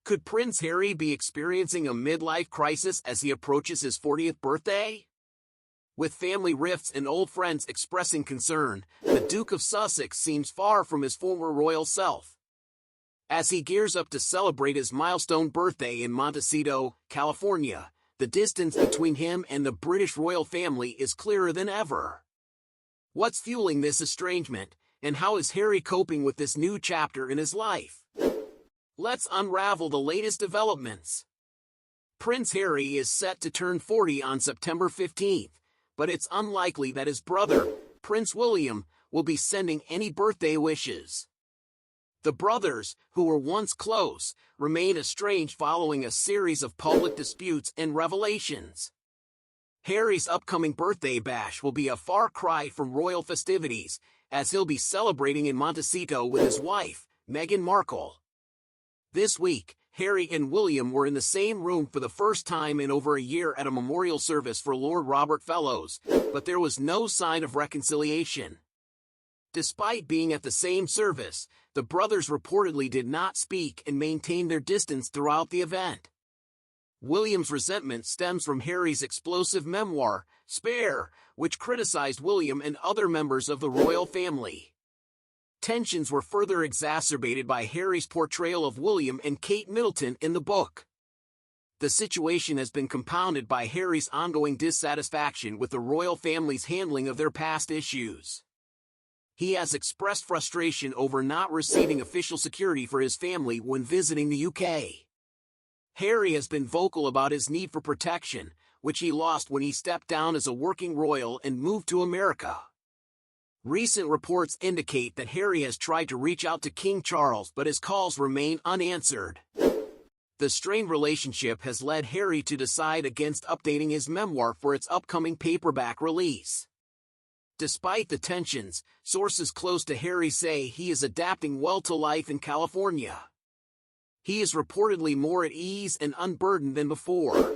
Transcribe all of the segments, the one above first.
Could Prince Harry be experiencing a midlife crisis as he approaches his 40th birthday? With family rifts and old friends expressing concern, the Duke of Sussex seems far from his former royal self. As he gears up to celebrate his milestone birthday in Montecito, California, the distance between him and the British royal family is clearer than ever. What's fueling this estrangement, and how is Harry coping with this new chapter in his life? Let's unravel the latest developments. Prince Harry is set to turn 40 on September 15th, but it's unlikely that his brother, Prince William, will be sending any birthday wishes. The brothers, who were once close, remain estranged following a series of public disputes and revelations. Harry's upcoming birthday bash will be a far cry from royal festivities, as he'll be celebrating in Montecito with his wife, Meghan Markle. This week, Harry and William were in the same room for the first time in over a year at a memorial service for Lord Robert Fellows, but there was no sign of reconciliation. Despite being at the same service, the brothers reportedly did not speak and maintained their distance throughout the event. William's resentment stems from Harry's explosive memoir, Spare, which criticized William and other members of the royal family. Tensions were further exacerbated by Harry's portrayal of William and Kate Middleton in the book. The situation has been compounded by Harry's ongoing dissatisfaction with the royal family's handling of their past issues. He has expressed frustration over not receiving official security for his family when visiting the UK. Harry has been vocal about his need for protection, which he lost when he stepped down as a working royal and moved to America. Recent reports indicate that Harry has tried to reach out to King Charles, but his calls remain unanswered. The strained relationship has led Harry to decide against updating his memoir for its upcoming paperback release. Despite the tensions, sources close to Harry say he is adapting well to life in California. He is reportedly more at ease and unburdened than before.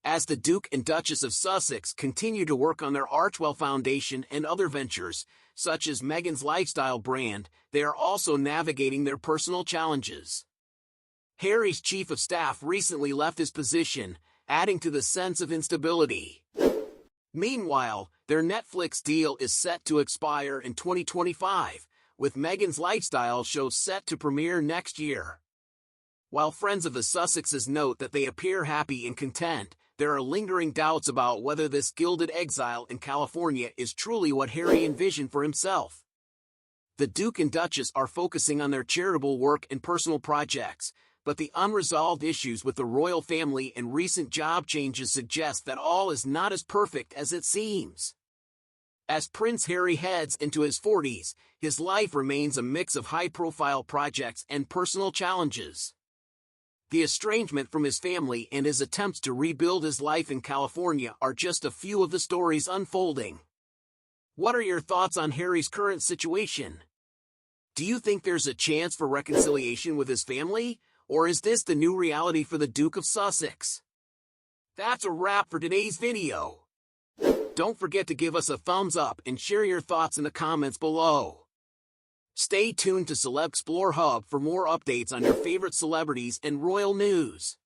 As the Duke and Duchess of Sussex continue to work on their Archwell Foundation and other ventures, such as Meghan's lifestyle brand, they are also navigating their personal challenges. Harry's chief of staff recently left his position, adding to the sense of instability. Meanwhile, their Netflix deal is set to expire in 2025, with Meghan's lifestyle show set to premiere next year. While friends of the Sussexes note that they appear happy and content, there are lingering doubts about whether this gilded exile in California is truly what Harry envisioned for himself. The Duke and Duchess are focusing on their charitable work and personal projects, but the unresolved issues with the royal family and recent job changes suggest that all is not as perfect as it seems. As Prince Harry heads into his 40s, his life remains a mix of high-profile projects and personal challenges. The estrangement from his family and his attempts to rebuild his life in California are just a few of the stories unfolding. What are your thoughts on Harry's current situation? Do you think there's a chance for reconciliation with his family, or is this the new reality for the Duke of Sussex? That's a wrap for today's video. Don't forget to give us a thumbs up and share your thoughts in the comments below. Stay tuned to Celeb Explore Hub for more updates on your favorite celebrities and royal news.